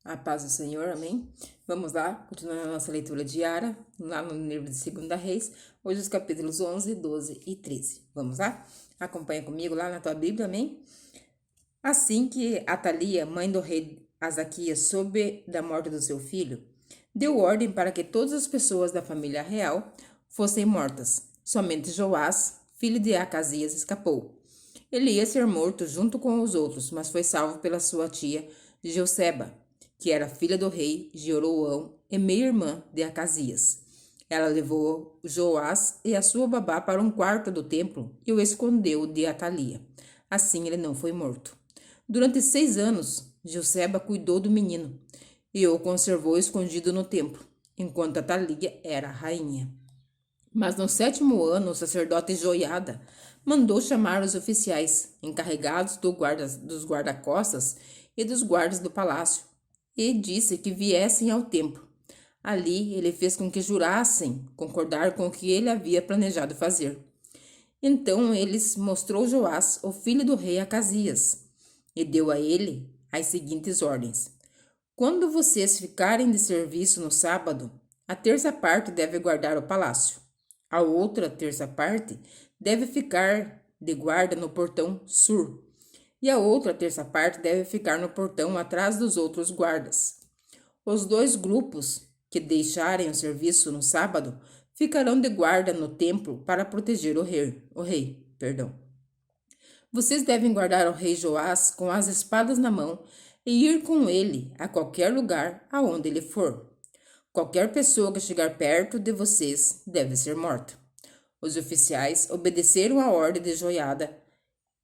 A paz do Senhor, amém? Vamos lá, continuando a nossa leitura diária, lá no livro de 2 Reis, hoje os capítulos 11, 12 e 13. Vamos lá? Acompanha comigo lá na tua Bíblia, amém? Assim que Atalia, mãe do rei Azaquias, soube da morte do seu filho, deu ordem para que todas as pessoas da família real fossem mortas. Somente Joás, filho de Acasias, escapou. Ele ia ser morto junto com os outros, mas foi salvo pela sua tia Jeuseba, que era filha do rei Jeroão e meia-irmã de Acasias. Ela levou Joás e a sua babá para um quarto do templo e o escondeu de Atalia. Assim ele não foi morto. Durante 6 anos, Jeuseba cuidou do menino e o conservou escondido no templo, enquanto Atalia era rainha. Mas no 7º ano, o sacerdote Joiada mandou chamar os oficiais encarregados dos guarda-costas e dos guardas do palácio e disse que viessem ao templo. Ali ele fez com que jurassem concordar com o que ele havia planejado fazer. Então eles mostrou Joás, o filho do rei Acasias, e deu a ele as seguintes ordens: quando vocês ficarem de serviço no sábado, a terça parte deve guardar o palácio. A outra terça parte deve ficar de guarda no portão sul, e a outra terça parte deve ficar no portão atrás dos outros guardas. Os 2 grupos que deixarem o serviço no sábado ficarão de guarda no templo para proteger o rei. Vocês devem guardar o rei Joás com as espadas na mão e ir com ele a qualquer lugar aonde ele for. Qualquer pessoa que chegar perto de vocês deve ser morta. Os oficiais obedeceram à ordem de Joiada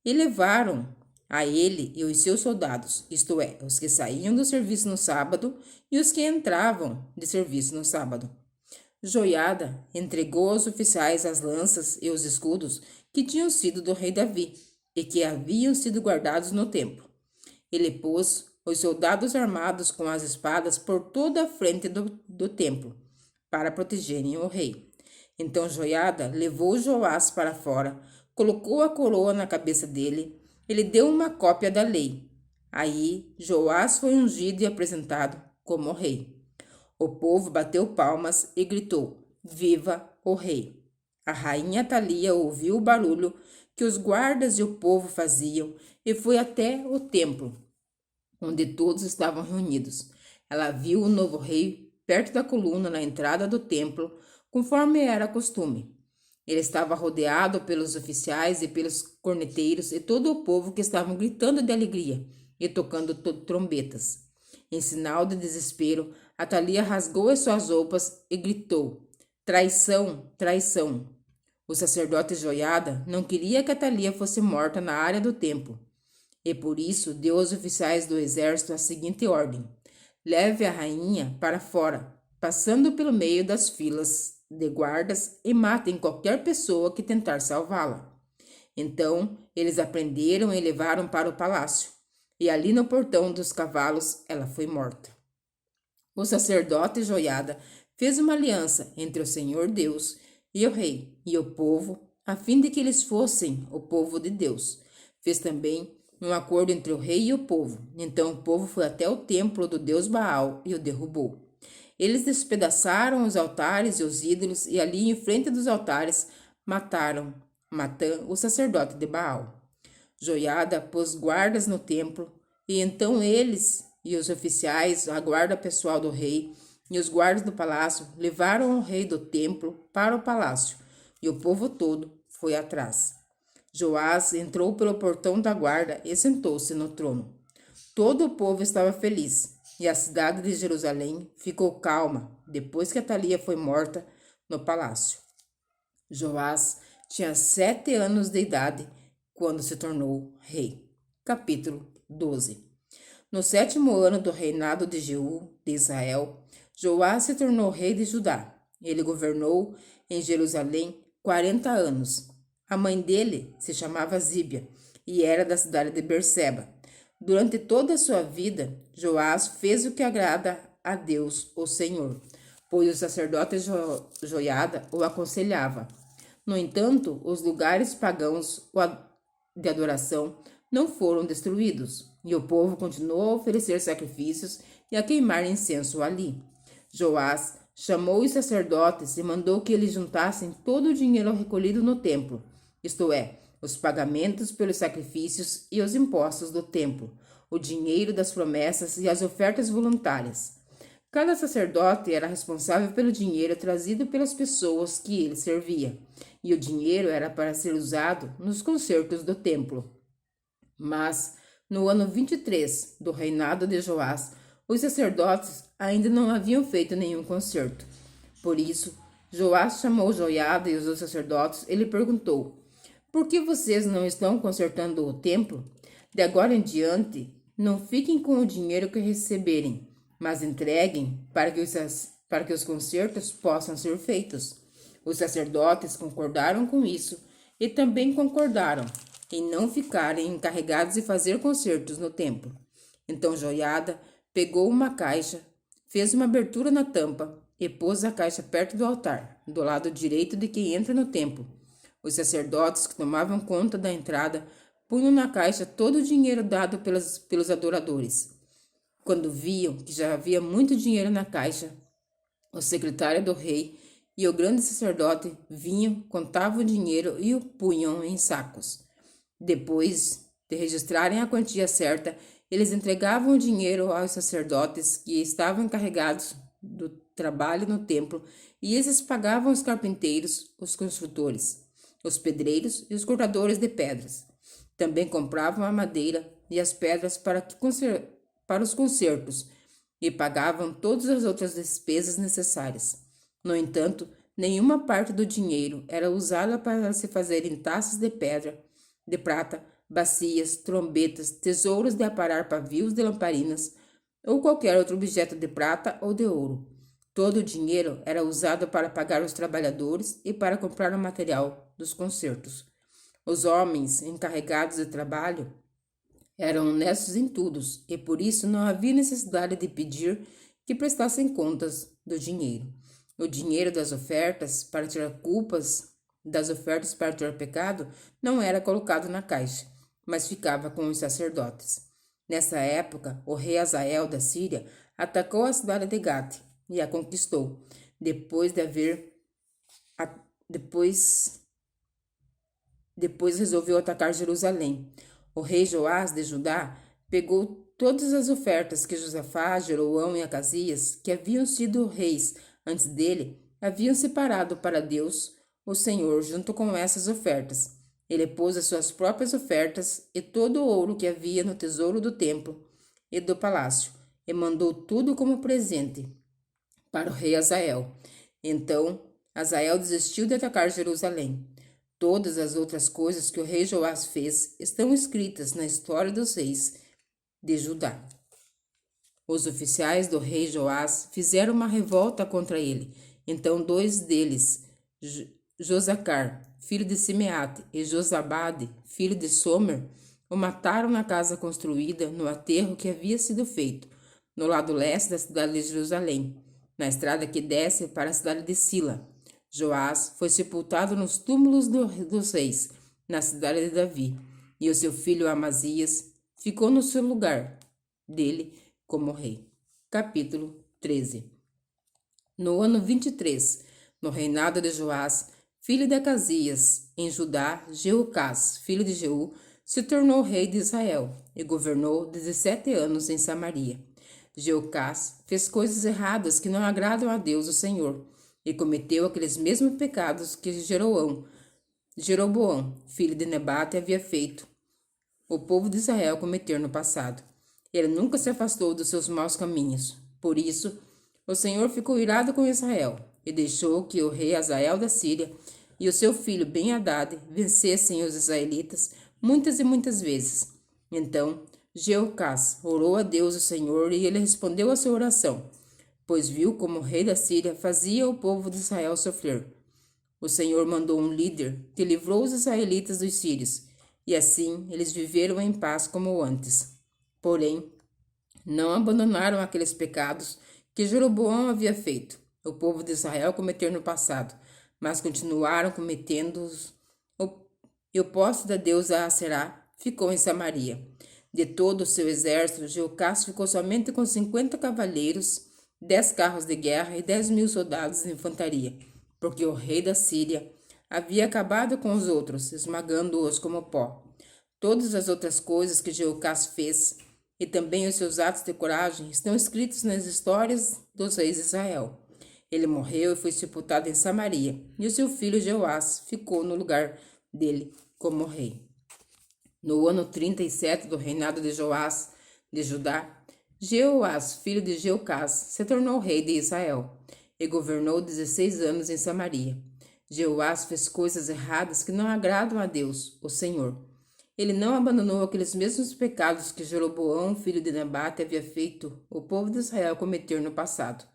e levaram a ele e os seus soldados, isto é, os que saíam do serviço no sábado e os que entravam de serviço no sábado. Joiada entregou aos oficiais as lanças e os escudos que tinham sido do rei Davi e que haviam sido guardados no templo. Ele pôs os soldados armados com as espadas por toda a frente do templo, para protegerem o rei. Então Joiada levou Joás para fora, colocou a coroa na cabeça dele e lhe deu uma cópia da lei. Aí Joás foi ungido e apresentado como rei. O povo bateu palmas e gritou: Viva o rei! A rainha Atalia ouviu o barulho que os guardas e o povo faziam e foi até o templo, onde todos estavam reunidos. Ela viu o novo rei perto da coluna na entrada do templo, conforme era costume. Ele estava rodeado pelos oficiais e pelos corneteiros e todo o povo que estavam gritando de alegria e tocando trombetas. Em sinal de desespero, Atalia rasgou as suas roupas e gritou: Traição, traição! O sacerdote Joiada não queria que Atalia fosse morta na área do templo, e por isso deu aos oficiais do exército a seguinte ordem: leve a rainha para fora, passando pelo meio das filas de guardas e matem qualquer pessoa que tentar salvá-la. Então eles a prenderam e levaram para o palácio, e ali no portão dos cavalos ela foi morta. O sacerdote Joiada fez uma aliança entre o Senhor Deus e o rei e o povo, a fim de que eles fossem o povo de Deus. Fez também um acordo entre o rei e o povo. Então o povo foi até o templo do deus Baal e o derrubou. Eles despedaçaram os altares e os ídolos e ali em frente dos altares mataram Matã, o sacerdote de Baal. Joiada pôs guardas no templo e então eles e os oficiais, a guarda pessoal do rei e os guardas do palácio levaram o rei do templo para o palácio e o povo todo foi atrás. Joás entrou pelo portão da guarda e sentou-se no trono. Todo o povo estava feliz e a cidade de Jerusalém ficou calma depois que Atalia foi morta no palácio. Joás tinha 7 anos de idade quando se tornou rei. Capítulo 12. No 7º ano do reinado de Jeú de Israel, Joás se tornou rei de Judá. Ele governou em Jerusalém 40 anos. A mãe dele se chamava Zíbia e era da cidade de Berseba. Durante toda a sua vida, Joás fez o que agrada a Deus, o Senhor, pois o sacerdote Joiada o aconselhava. No entanto, os lugares pagãos de adoração não foram destruídos. E o povo continuou a oferecer sacrifícios e a queimar incenso ali. Joás chamou os sacerdotes e mandou que eles juntassem todo o dinheiro recolhido no templo, isto é, os pagamentos pelos sacrifícios e os impostos do templo, o dinheiro das promessas e as ofertas voluntárias. Cada sacerdote era responsável pelo dinheiro trazido pelas pessoas que ele servia, e o dinheiro era para ser usado nos concertos do templo. Mas, no ano 23 do reinado de Joás, os sacerdotes ainda não haviam feito nenhum concerto. Por isso, Joás chamou Joiada e os outros sacerdotes e lhe perguntou: por que vocês não estão consertando o templo? De agora em diante, não fiquem com o dinheiro que receberem, mas entreguem para que os concertos possam ser feitos. Os sacerdotes concordaram com isso e também concordaram em não ficarem encarregados de fazer concertos no templo. Então Joiada pegou uma caixa, fez uma abertura na tampa e pôs a caixa perto do altar, do lado direito de quem entra no templo. Os sacerdotes que tomavam conta da entrada punham na caixa todo o dinheiro dado pelos adoradores. Quando viam que já havia muito dinheiro na caixa, o secretário do rei e o grande sacerdote vinham, contavam o dinheiro e o punham em sacos. Depois de registrarem a quantia certa, eles entregavam o dinheiro aos sacerdotes que estavam encarregados do trabalho no templo, e esses pagavam os carpinteiros, os construtores, os pedreiros e os cortadores de pedras. Também compravam a madeira e as pedras para os concertos e pagavam todas as outras despesas necessárias. No entanto, nenhuma parte do dinheiro era usada para se fazerem taças de pedra, de prata, bacias, trombetas, tesouros de aparar pavios de lamparinas ou qualquer outro objeto de prata ou de ouro. Todo o dinheiro era usado para pagar os trabalhadores e para comprar o material dos concertos. Os homens encarregados de trabalho eram honestos em tudo e por isso não havia necessidade de pedir que prestassem contas do dinheiro. O dinheiro das ofertas para tirar culpas, das ofertas para tirar pecado, não era colocado na caixa, mas ficava com os sacerdotes. Nessa época, o rei Hazael da Síria atacou a cidade de Gate e a conquistou, depois resolveu atacar Jerusalém. O rei Joás de Judá pegou todas as ofertas que Josafá, Jeroão e Acasias, que haviam sido reis antes dele, haviam separado para Deus, o Senhor, junto com essas ofertas. Ele pôs as suas próprias ofertas e todo o ouro que havia no tesouro do templo e do palácio, e mandou tudo como presente para o rei Hazael. Então, Hazael desistiu de atacar Jerusalém. Todas as outras coisas que o rei Joás fez estão escritas na história dos reis de Judá. Os oficiais do rei Joás fizeram uma revolta contra ele. Então 2 deles, Josacar, filho de Simeate, e Josabade, filho de Somer, o mataram na casa construída no aterro que havia sido feito, no lado leste da cidade de Jerusalém, na estrada que desce para a cidade de Sila. Joás foi sepultado nos túmulos dos reis, na cidade de Davi, e o seu filho Amazias ficou no seu lugar dele como rei. Capítulo 13. No ano 23, no reinado de Joás, filho de Acasias, em Judá, Jeocás, filho de Jeú, se tornou rei de Israel e governou 17 anos em Samaria. Jeocás fez coisas erradas que não agradam a Deus, o Senhor, e cometeu aqueles mesmos pecados que Jeroboão, filho de Nebate, havia feito o povo de Israel cometer no passado. Ele nunca se afastou dos seus maus caminhos. Por isso, o Senhor ficou irado com Israel e deixou que o rei Hazael da Síria e o seu filho Ben-Hadad vencessem os israelitas muitas e muitas vezes. Então, Jeocás orou a Deus o Senhor e ele respondeu a sua oração, pois viu como o rei da Síria fazia o povo de Israel sofrer. O Senhor mandou um líder que livrou os israelitas dos sírios, e assim eles viveram em paz como antes. Porém, não abandonaram aqueles pecados que Jeroboão havia feito o povo de Israel cometer no passado, mas continuaram cometendo-os, e o poste da deusa Aserá ficou em Samaria. De todo o seu exército, Jeocás ficou somente com 50 cavaleiros, 10 carros de guerra e 10.000 soldados de infantaria, porque o rei da Síria havia acabado com os outros, esmagando-os como pó. Todas as outras coisas que Jeocás fez, e também os seus atos de coragem, estão escritos nas histórias dos reis de Israel. Ele morreu e foi sepultado em Samaria, e o seu filho Jeoás ficou no lugar dele como rei. No ano 37 do reinado de Joás de Judá, Jeoás, filho de Jeocás, se tornou rei de Israel e governou 16 anos em Samaria. Jeoás fez coisas erradas que não agradam a Deus, o Senhor. Ele não abandonou aqueles mesmos pecados que Jeroboão, filho de Nebate, havia feito o povo de Israel cometer no passado,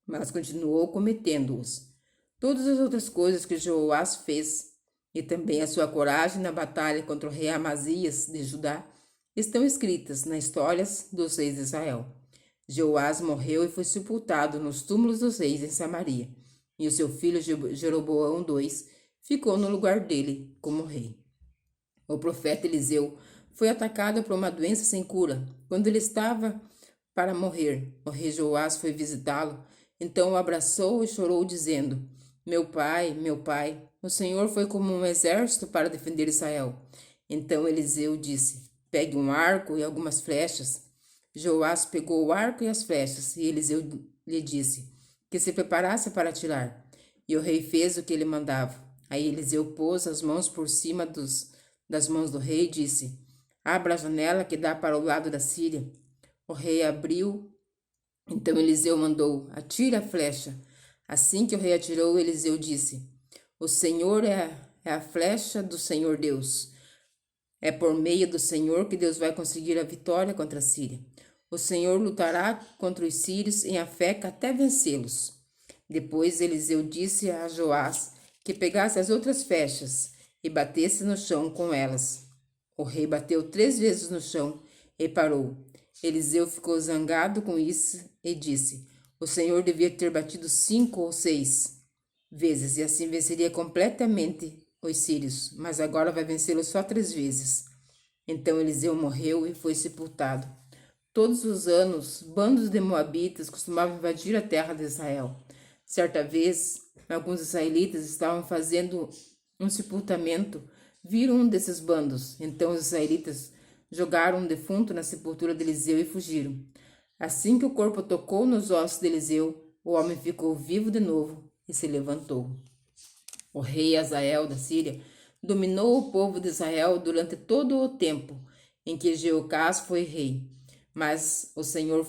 mas continuou cometendo-os. Todas as outras coisas que Jeoás fez, e também a sua coragem na batalha contra o rei Amazias de Judá, estão escritas nas histórias dos reis de Israel. Jeoás morreu e foi sepultado nos túmulos dos reis em Samaria, e o seu filho Jeroboão II ficou no lugar dele como rei. O profeta Eliseu foi atacado por uma doença sem cura. Quando ele estava para morrer, o rei Joás foi visitá-lo, então o abraçou e chorou, dizendo: meu pai, o Senhor foi como um exército para defender Israel. Então Eliseu disse: pegue um arco e algumas flechas. Joás pegou o arco e as flechas, e Eliseu lhe disse que se preparasse para atirar. E o rei fez o que ele mandava. Aí Eliseu pôs as mãos por cima das mãos do rei e disse: abra a janela que dá para o lado da Síria. O rei abriu. Então Eliseu mandou: atire a flecha. Assim que o rei atirou, Eliseu disse: o Senhor é a flecha do Senhor Deus. É por meio do Senhor que Deus vai conseguir a vitória contra a Síria. O Senhor lutará contra os sírios em Afeca até vencê-los. Depois Eliseu disse a Joás que pegasse as outras flechas e batesse no chão com elas. O rei bateu 3 vezes no chão e parou. Eliseu ficou zangado com isso e disse: o Senhor devia ter batido 5 ou 6 vezes, e assim venceria completamente os sírios, mas agora vai vencê-los só 3 vezes. Então Eliseu morreu e foi sepultado. Todos os anos, bandos de moabitas costumavam invadir a terra de Israel. Certa vez, alguns israelitas estavam fazendo um sepultamento, viram um desses bandos. Então os israelitas jogaram um defunto na sepultura de Eliseu e fugiram. Assim que o corpo tocou nos ossos de Eliseu, o homem ficou vivo de novo e se levantou. O rei Hazael da Síria dominou o povo de Israel durante todo o tempo em que Jeocás foi rei. Mas o Senhor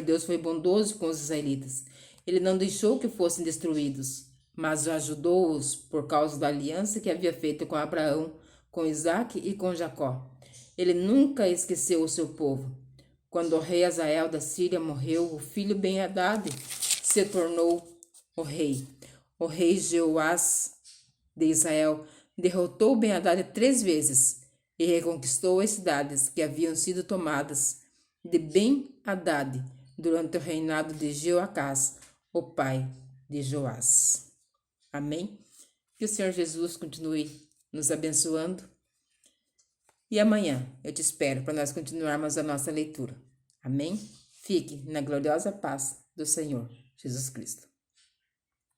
Deus foi bondoso com os israelitas. Ele não deixou que fossem destruídos, mas ajudou-os por causa da aliança que havia feito com Abraão, com Isaque e com Jacó. Ele nunca esqueceu o seu povo. Quando o rei Hazael da Síria morreu, o filho Ben-Hadad se tornou o rei. O rei Jeoás de Israel derrotou Ben-Hadad 3 vezes e reconquistou as cidades que haviam sido tomadas de Ben-Hadad durante o reinado de Jeoacás, o pai de Joás. Amém? Que o Senhor Jesus continue nos abençoando. E amanhã eu te espero para nós continuarmos a nossa leitura. Amém? Fique na gloriosa paz do Senhor Jesus Cristo.